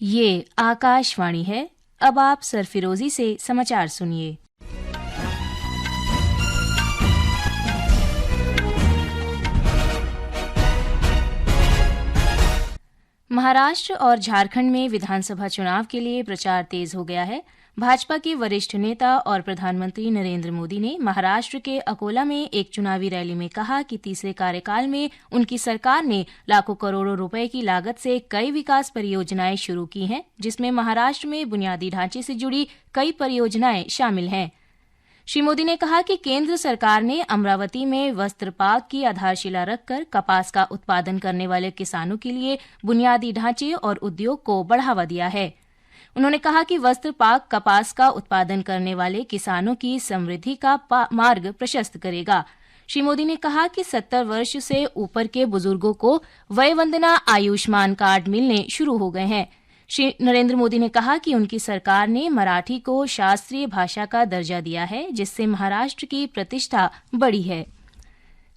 ये आकाशवाणी है। अब आप सरफिरोजी से समाचार सुनिए। महाराष्ट्र और झारखंड में विधानसभा चुनाव के लिए प्रचार तेज हो गया है। भाजपा के वरिष्ठ नेता और प्रधानमंत्री नरेंद्र मोदी ने महाराष्ट्र के अकोला में एक चुनावी रैली में कहा कि तीसरे कार्यकाल में उनकी सरकार ने लाखों करोड़ों रुपए की लागत से कई विकास परियोजनाएं शुरू की हैं, जिसमें महाराष्ट्र में बुनियादी ढांचे से जुड़ी कई परियोजनाएं शामिल हैं। श्री मोदी ने कहा कि केंद्र सरकार ने अमरावती में वस्त्र पार्क की आधारशिला रखकर कपास का उत्पादन करने वाले किसानों के लिए बुनियादी ढांचे और उद्योग को बढ़ावा दिया है। उन्होंने कहा कि वस्त्र पार्क कपास का उत्पादन करने वाले किसानों की समृद्धि का मार्ग प्रशस्त करेगा। श्री मोदी ने कहा कि 70 वर्ष से ऊपर के बुजुर्गों को वय वंदना आयुष्मान कार्ड मिलने शुरू हो गए हैं। श्री नरेंद्र मोदी ने कहा कि उनकी सरकार ने मराठी को शास्त्रीय भाषा का दर्जा दिया है, जिससे महाराष्ट्र की प्रतिष्ठा बढ़ी है।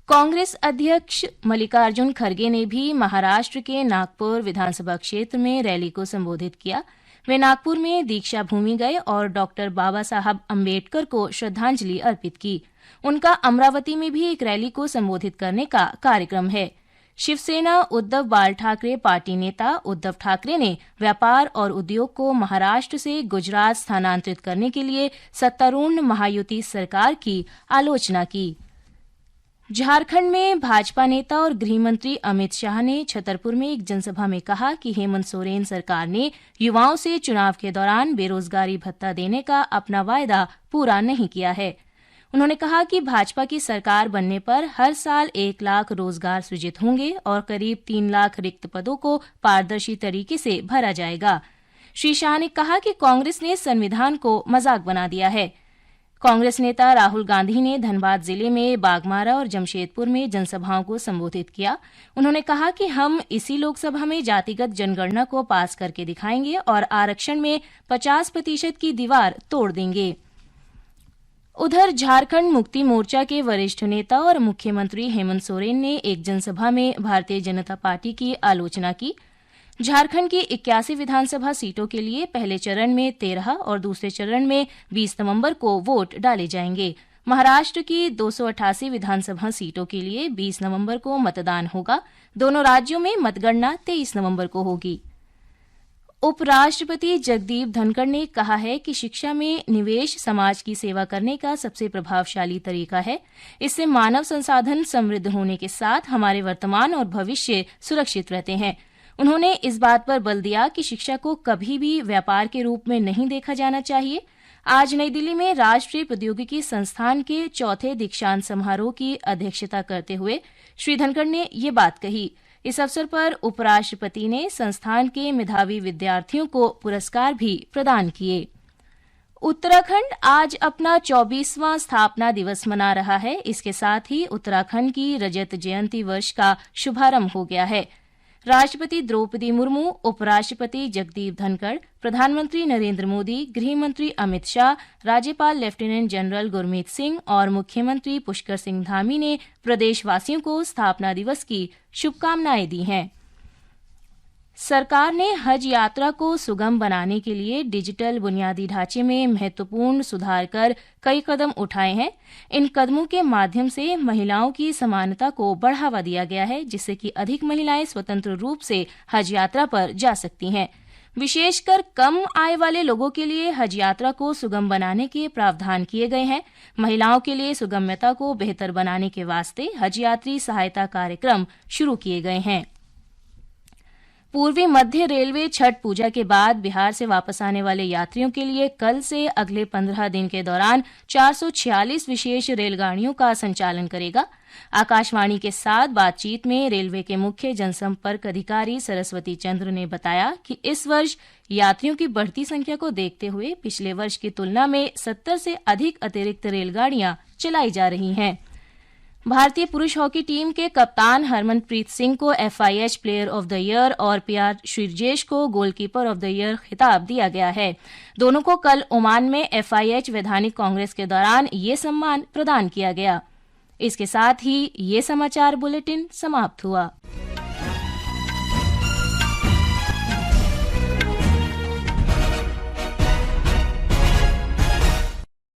कांग्रेस अध्यक्ष मल्लिकार्जुन खड़गे ने भी महाराष्ट्र के नागपुर विधानसभा क्षेत्र में रैली को संबोधित किया। वे नागपुर में दीक्षा भूमि गए और डॉक्टर बाबा साहब अम्बेडकर को श्रद्धांजलि अर्पित की। उनका अमरावती में भी एक रैली को संबोधित करने का कार्यक्रम है। शिवसेना उद्धव बाल ठाकरे पार्टी नेता उद्धव ठाकरे ने व्यापार और उद्योग को महाराष्ट्र से गुजरात स्थानांतरित करने के लिए सत्तारूढ़ महायुति सरकार की आलोचना की। झारखंड में भाजपा नेता और गृह मंत्री अमित शाह ने छतरपुर में एक जनसभा में कहा कि हेमंत सोरेन सरकार ने युवाओं से चुनाव के दौरान बेरोजगारी भत्ता देने का अपना वायदा पूरा नहीं किया है। उन्होंने कहा कि भाजपा की सरकार बनने पर हर साल 1 लाख रोजगार सृजित होंगे और करीब 3 लाख रिक्त पदों को पारदर्शी तरीके से भरा जाएगा। श्री शाह ने कहा कि कांग्रेस ने संविधान को मजाक बना दिया है। कांग्रेस नेता राहुल गांधी ने धनबाद जिले में बागमारा और जमशेदपुर में जनसभाओं को संबोधित किया। उन्होंने कहा कि हम इसी लोकसभा में जातिगत जनगणना को पास करके दिखाएंगे और आरक्षण में 50% की दीवार तोड़ देंगे। उधर झारखंड मुक्ति मोर्चा के वरिष्ठ नेता और मुख्यमंत्री हेमंत सोरेन ने एक जनसभा में भारतीय जनता पार्टी की आलोचना की। झारखंड की 81 विधानसभा सीटों के लिए पहले चरण में 13 और दूसरे चरण में 20 नवंबर को वोट डाले जाएंगे। महाराष्ट्र की 288 विधानसभा सीटों के लिए 20 नवंबर को मतदान होगा। दोनों राज्यों में मतगणना 23 नवंबर को होगी। उपराष्ट्रपति जगदीप धनखड़ ने कहा है कि शिक्षा में निवेश समाज की सेवा करने का सबसे प्रभावशाली तरीका है। इससे मानव संसाधन समृद्ध होने के साथ हमारे वर्तमान और भविष्य सुरक्षित रहते हैं। उन्होंने इस बात पर बल दिया कि शिक्षा को कभी भी व्यापार के रूप में नहीं देखा जाना चाहिए। आज नई दिल्ली में राष्ट्रीय प्रौद्योगिकी संस्थान के 4थे दीक्षांत समारोह की अध्यक्षता करते हुए श्री धनखड़ ने ये बात कही। इस अवसर पर उपराष्ट्रपति ने संस्थान के मेधावी विद्यार्थियों को पुरस्कार भी प्रदान किए। उत्तराखंड आज अपना 24वां स्थापना दिवस मना रहा है। इसके साथ ही उत्तराखंड की रजत जयंती वर्ष का शुभारंभ हो गया है। राष्ट्रपति द्रौपदी मुर्मू, उपराष्ट्रपति जगदीप धनखड़, प्रधानमंत्री नरेंद्र मोदी, गृह मंत्री अमित शाह, राज्यपाल लेफ्टिनेंट जनरल गुरमीत सिंह और मुख्यमंत्री पुष्कर सिंह धामी ने प्रदेशवासियों को स्थापना दिवस की शुभकामनाएं दी हैं। सरकार ने हज यात्रा को सुगम बनाने के लिए डिजिटल बुनियादी ढांचे में महत्वपूर्ण सुधार कर कई कदम उठाए हैं। इन कदमों के माध्यम से महिलाओं की समानता को बढ़ावा दिया गया है, जिससे कि अधिक महिलाएं स्वतंत्र रूप से हज यात्रा पर जा सकती हैं। विशेषकर कम आय वाले लोगों के लिए हज यात्रा को सुगम बनाने के प्रावधान किए गए हैं। महिलाओं के लिए सुगम्यता को बेहतर बनाने के वास्ते हज यात्री सहायता कार्यक्रम शुरू किए गए हैं। पूर्वी मध्य रेलवे छठ पूजा के बाद बिहार से वापस आने वाले यात्रियों के लिए कल से अगले 15 दिन के दौरान 446 विशेष रेलगाड़ियों का संचालन करेगा। आकाशवाणी के साथ बातचीत में रेलवे के मुख्य जनसंपर्क अधिकारी सरस्वती चंद्र ने बताया कि इस वर्ष यात्रियों की बढ़ती संख्या को देखते हुए पिछले वर्ष की तुलना में 70 से अधिक अतिरिक्त रेलगाड़ियां चलाई जा रही हैं। भारतीय पुरुष हॉकी टीम के कप्तान हरमनप्रीत सिंह को FIH player of the year और PR श्रीजेश को गोलकीपर ऑफ द ईयर खिताब दिया गया है। दोनों को कल ओमान में FIH वैधानिक कांग्रेस के दौरान ये सम्मान प्रदान किया गया। इसके साथ ही ये समाचार बुलेटिन समाप्त हुआ।